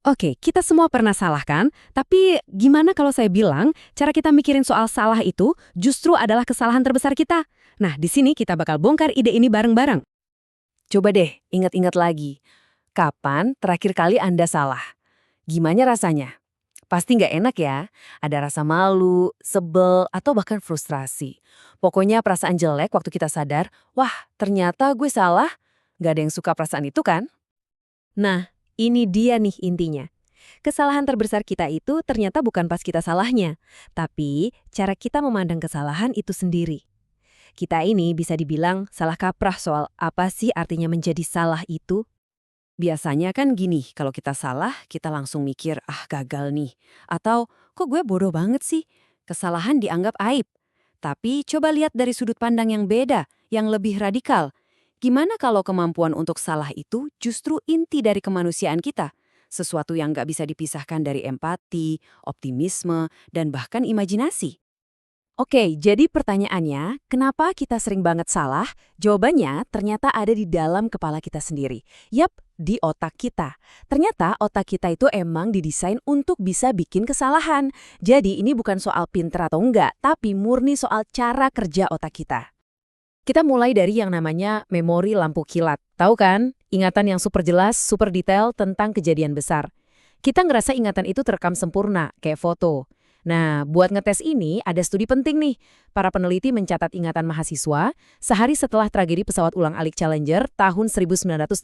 Oke, kita semua pernah salah kan? Tapi gimana kalau saya bilang cara kita mikirin soal salah itu justru adalah kesalahan terbesar kita? Nah, di sini kita bakal bongkar ide ini bareng-bareng. Coba deh ingat-ingat lagi, kapan terakhir kali Anda salah? Gimana rasanya? Pasti nggak enak ya, ada rasa malu, sebel, atau bahkan frustrasi. Pokoknya perasaan jelek waktu kita sadar, wah ternyata gue salah, nggak ada yang suka perasaan itu kan? Nah, ini dia nih intinya. Kesalahan terbesar kita itu ternyata bukan pas kita salahnya, tapi cara kita memandang kesalahan itu sendiri. Kita ini bisa dibilang salah kaprah soal apa sih artinya menjadi salah itu. Biasanya kan gini, kalau kita salah, kita langsung mikir, ah gagal nih. Atau, kok gue bodoh banget sih? Kesalahan dianggap aib. Tapi coba lihat dari sudut pandang yang beda, yang lebih radikal. Gimana kalau kemampuan untuk salah itu justru inti dari kemanusiaan kita? Sesuatu yang nggak bisa dipisahkan dari empati, optimisme, dan bahkan imajinasi. Oke, jadi pertanyaannya, kenapa kita sering banget salah? Jawabannya ternyata ada di dalam kepala kita sendiri. Yap, di otak kita. Ternyata otak kita itu emang didesain untuk bisa bikin kesalahan. Jadi ini bukan soal pinter atau enggak, tapi murni soal cara kerja otak kita. Kita mulai dari yang namanya memori lampu kilat. Tahu kan? Ingatan yang super jelas, super detail tentang kejadian besar. Kita ngerasa ingatan itu terekam sempurna, kayak foto. Nah, buat ngetes ini ada studi penting nih. Para peneliti mencatat ingatan mahasiswa sehari setelah tragedi pesawat ulang-alik Challenger tahun 1986.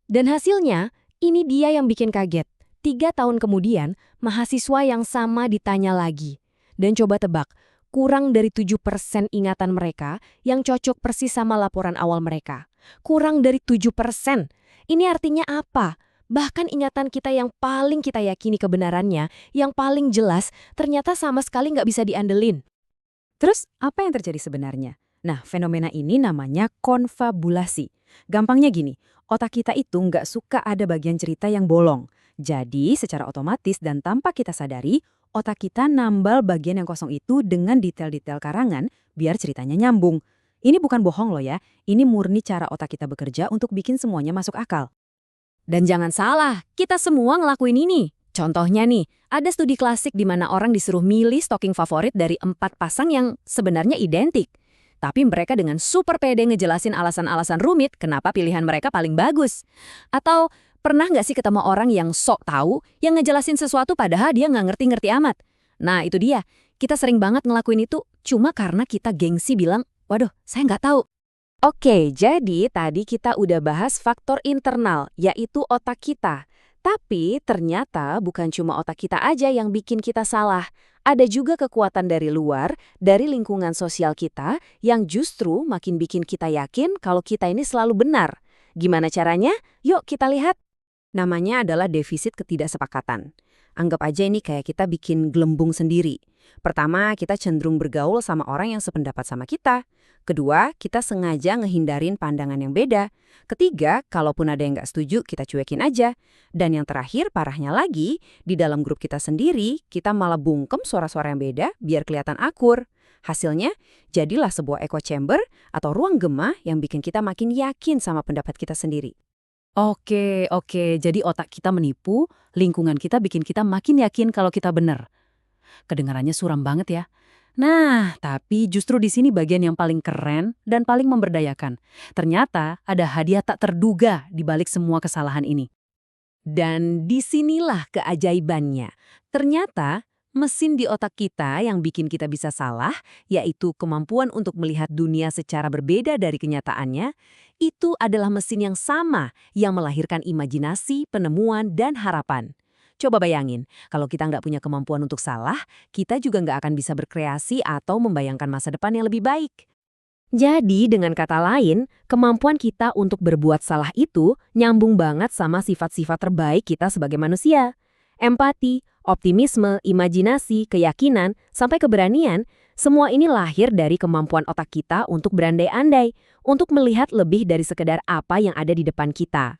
Dan hasilnya, ini dia yang bikin kaget. 3 tahun kemudian, mahasiswa yang sama ditanya lagi. Dan coba tebak, kurang dari 7% ingatan mereka yang cocok persis sama laporan awal mereka. Kurang dari 7%. Ini artinya apa? Bahkan ingatan kita yang paling kita yakini kebenarannya, yang paling jelas, ternyata sama sekali nggak bisa diandelin. Terus, apa yang terjadi sebenarnya? Nah, fenomena ini namanya konfabulasi. Gampangnya gini, otak kita itu nggak suka ada bagian cerita yang bolong. Jadi, secara otomatis dan tanpa kita sadari, otak kita nambal bagian yang kosong itu dengan detail-detail karangan biar ceritanya nyambung. Ini bukan bohong loh ya, ini murni cara otak kita bekerja untuk bikin semuanya masuk akal. Dan jangan salah, kita semua ngelakuin ini. Contohnya nih, ada studi klasik di mana orang disuruh milih stocking favorit dari 4 pasang yang sebenarnya identik. Tapi mereka dengan super pede ngejelasin alasan-alasan rumit kenapa pilihan mereka paling bagus. Atau pernah nggak sih ketemu orang yang sok tahu, yang ngejelasin sesuatu padahal dia nggak ngerti-ngerti amat? Nah itu dia, kita sering banget ngelakuin itu cuma karena kita gengsi bilang, waduh saya nggak tahu. Oke, jadi tadi kita udah bahas faktor internal, yaitu otak kita. Tapi ternyata bukan cuma otak kita aja yang bikin kita salah. Ada juga kekuatan dari luar, dari lingkungan sosial kita, yang justru makin bikin kita yakin kalau kita ini selalu benar. Gimana caranya? Yuk kita lihat. Namanya adalah defisit ketidaksepakatan. Anggap aja ini kayak kita bikin gelembung sendiri. Pertama, kita cenderung bergaul sama orang yang sependapat sama kita. Kedua, kita sengaja ngehindarin pandangan yang beda. Ketiga, kalaupun ada yang nggak setuju, kita cuekin aja. Dan yang terakhir, parahnya lagi, di dalam grup kita sendiri, kita malah bungkem suara-suara yang beda biar kelihatan akur. Hasilnya, jadilah sebuah echo chamber atau ruang gema yang bikin kita makin yakin sama pendapat kita sendiri. Oke, jadi otak kita menipu, lingkungan kita bikin kita makin yakin kalau kita benar. Kedengarannya suram banget ya. Nah, tapi justru di sini bagian yang paling keren dan paling memberdayakan. Ternyata ada hadiah tak terduga di balik semua kesalahan ini. Dan disinilah keajaibannya. Ternyata mesin di otak kita yang bikin kita bisa salah, yaitu kemampuan untuk melihat dunia secara berbeda dari kenyataannya, itu adalah mesin yang sama yang melahirkan imajinasi, penemuan, dan harapan. Coba bayangin, kalau kita nggak punya kemampuan untuk salah, kita juga nggak akan bisa berkreasi atau membayangkan masa depan yang lebih baik. Jadi, dengan kata lain, kemampuan kita untuk berbuat salah itu nyambung banget sama sifat-sifat terbaik kita sebagai manusia. Empati, optimisme, imajinasi, keyakinan, sampai keberanian, semua ini lahir dari kemampuan otak kita untuk berandai-andai, untuk melihat lebih dari sekedar apa yang ada di depan kita.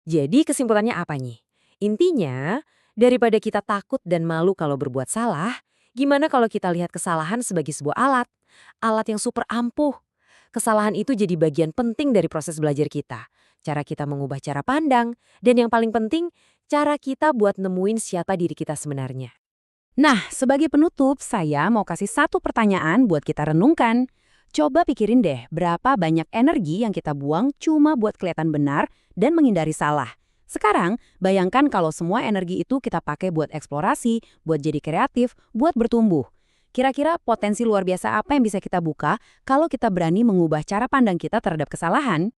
Jadi kesimpulannya apa nih? Intinya, daripada kita takut dan malu kalau berbuat salah, gimana kalau kita lihat kesalahan sebagai sebuah alat? Alat yang super ampuh. Kesalahan itu jadi bagian penting dari proses belajar kita. Cara kita mengubah cara pandang, dan yang paling penting, cara kita buat nemuin siapa diri kita sebenarnya. Nah, sebagai penutup, saya mau kasih satu pertanyaan buat kita renungkan. Coba pikirin deh, berapa banyak energi yang kita buang cuma buat kelihatan benar dan menghindari salah. Sekarang, bayangkan kalau semua energi itu kita pakai buat eksplorasi, buat jadi kreatif, buat bertumbuh. Kira-kira potensi luar biasa apa yang bisa kita buka kalau kita berani mengubah cara pandang kita terhadap kesalahan?